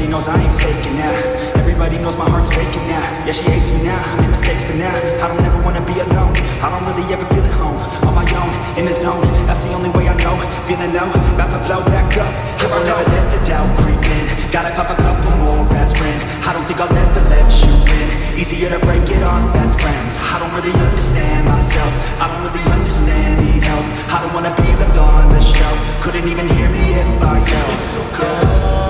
knows I ain't faking now. Everybody knows my heart's faking now. Yeah, she hates me now, I made mistakes but now I don't ever wanna be alone. I don't really ever feel at home. On my own, in the zone, that's the only way I know. Feeling low, about to blow back up. Here I'll never let the doubt creep in. Gotta pop a couple more aspirin. I don't think I'll ever let you in. Easier to break it off best friends. I don't really understand myself. I don't really understand, need help. I don't wanna be left on the shelf. Couldn't even hear me if I yelled. It's so cold